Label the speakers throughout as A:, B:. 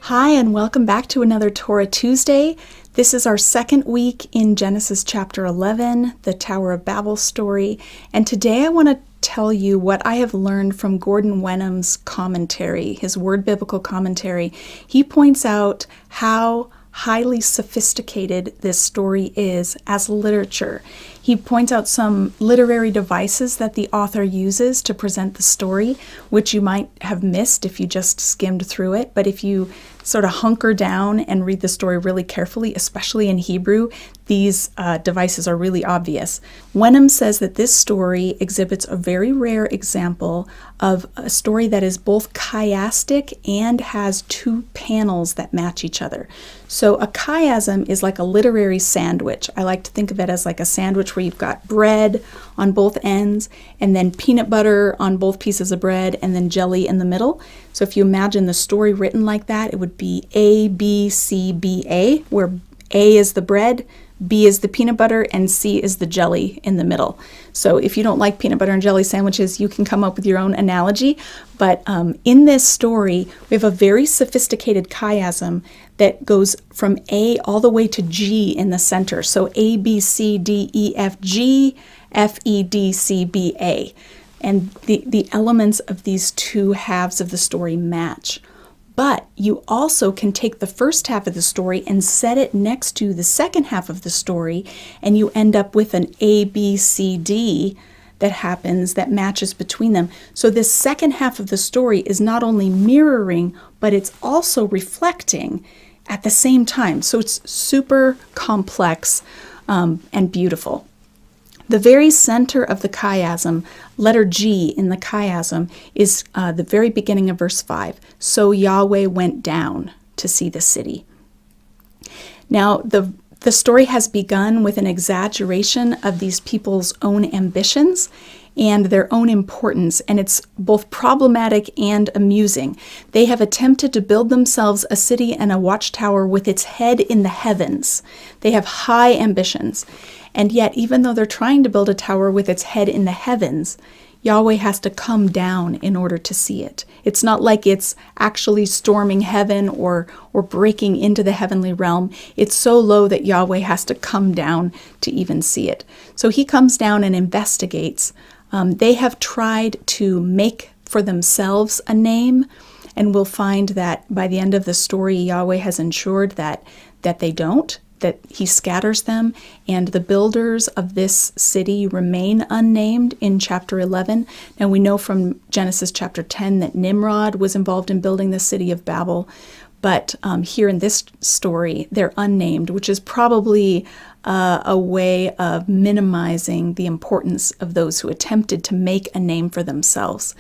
A: Hi, and welcome back to another Torah Tuesday. This is our second week in Genesis chapter 11, the Tower of Babel story. And today I want to tell you what I have learned from Gordon Wenham's commentary, his word biblical commentary. He points out how highly sophisticated this story is as literature. He points out some literary devices that the author uses to present the story, which you might have missed if you just skimmed through it. But if you sort of hunker down and read the story really carefully, especially in Hebrew, these devices are really obvious. Wenham says that this story exhibits a very rare example of a story that is both chiastic and has two panels that match each other. So a chiasm is like a literary sandwich. I like to think of it as like a sandwich where you've got bread on both ends and then peanut butter on both pieces of bread and then jelly in the middle. So if you imagine the story written like that, it would be A, B, C, B, A, where A is the bread, B is the peanut butter, and C is the jelly in the middle. So if you don't like peanut butter and jelly sandwiches, you can come up with your own analogy. But in this story, we have a very sophisticated chiasm that goes from A all the way to G in the center. So A, B, C, D, E, F, G, F, E, D, C, B, A. And the elements of these two halves of the story match. But you also can take the first half of the story and set it next to the second half of the story, and you end up with an A, B, C, D that happens that matches between them. So this second half of the story is not only mirroring, but it's also reflecting at the same time. So it's super complex and beautiful. The very center of the chiasm, letter G in the chiasm, is the very beginning of verse 5. So Yahweh went down to see the city. Now, the story has begun with an exaggeration of these people's own ambitions and their own importance, and it's both problematic and amusing. They have attempted to build themselves a city and a watchtower with its head in the heavens. They have high ambitions. And yet, even though they're trying to build a tower with its head in the heavens, Yahweh has to come down in order to see it. It's not like it's actually storming heaven or breaking into the heavenly realm. It's so low that Yahweh has to come down to even see it. So he comes down and investigates. They have tried to make for themselves a name, and we'll find that by the end of the story, Yahweh has ensured that they don't, that he scatters them, and the builders of this city remain unnamed in chapter 11. Now we know from Genesis chapter 10 that Nimrod was involved in building the city of Babel, but here in this story, they're unnamed, which is probably a way of minimizing the importance of those who attempted to make a name for themselves.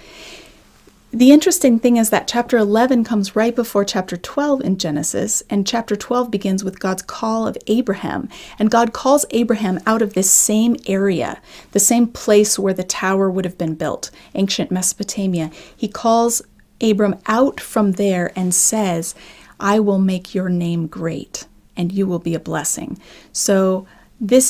A: The interesting thing is that chapter 11 comes right before chapter 12 in Genesis, and chapter 12 begins with God's call of Abraham. And God calls Abraham out of this same area, the same place where the tower would have been built, ancient Mesopotamia. He calls Abram out from there and says, I will make your name great, and you will be a blessing. So this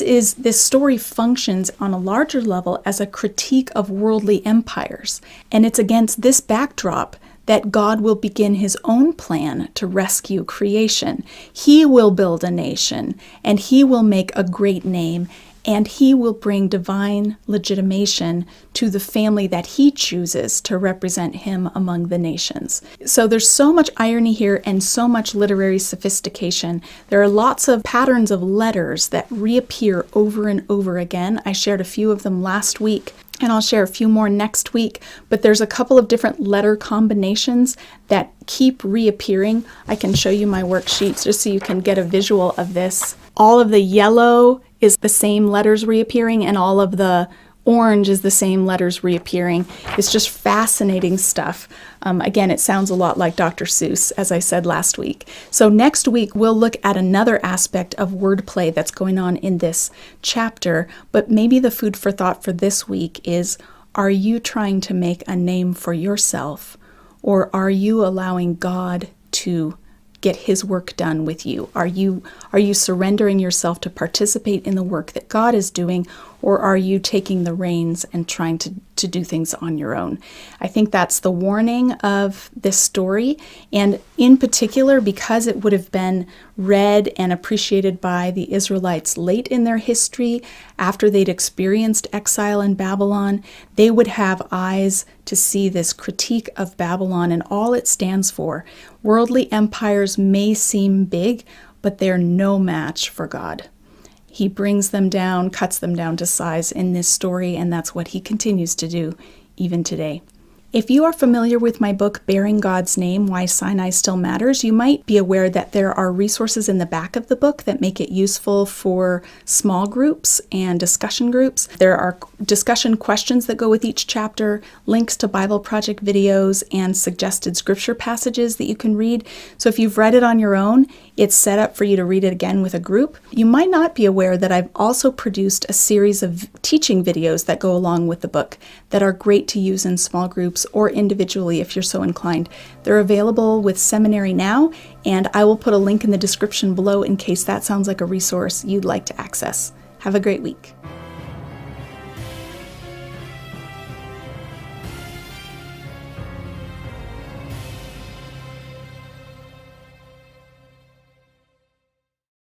A: story functions on a larger level as a critique of worldly empires. And it's against this backdrop that God will begin his own plan to rescue creation. He will build a nation, and he will make a great name, and he will bring divine legitimation to the family that he chooses to represent him among the nations. So there's so much irony here and so much literary sophistication. There are lots of patterns of letters that reappear over and over again. I shared a few of them last week, and I'll share a few more next week, but there's a couple of different letter combinations that keep reappearing. I can show you my worksheets just so you can get a visual of this. All of the yellow is the same letters reappearing, and all of the orange is the same letters reappearing. It's just fascinating stuff. Again, it sounds a lot like Dr. Seuss, as I said last week. So next week, we'll look at another aspect of wordplay that's going on in this chapter, but maybe the food for thought for this week is, are you trying to make a name for yourself, or are you allowing God to get his work done with you? Are you surrendering yourself to participate in the work that God is doing, or are you taking the reins and trying to do things on your own? I think that's the warning of this story, and in particular, because it would have been read and appreciated by the Israelites late in their history, after they'd experienced exile in Babylon, they would have eyes to see this critique of Babylon and all it stands for. Worldly empires may seem big, but they're no match for God. He brings them down, cuts them down to size in this story, and that's what he continues to do even today. If you are familiar with my book, Bearing God's Name, Why Sinai Still Matters, you might be aware that there are resources in the back of the book that make it useful for small groups and discussion groups. There are discussion questions that go with each chapter, links to Bible Project videos, and suggested scripture passages that you can read. So if you've read it on your own, it's set up for you to read it again with a group. You might not be aware that I've also produced a series of teaching videos that go along with the book that are great to use in small groups or individually if you're so inclined. They're available with Seminary now, and I will put a link in the description below in case that sounds like a resource you'd like to access. Have a great week.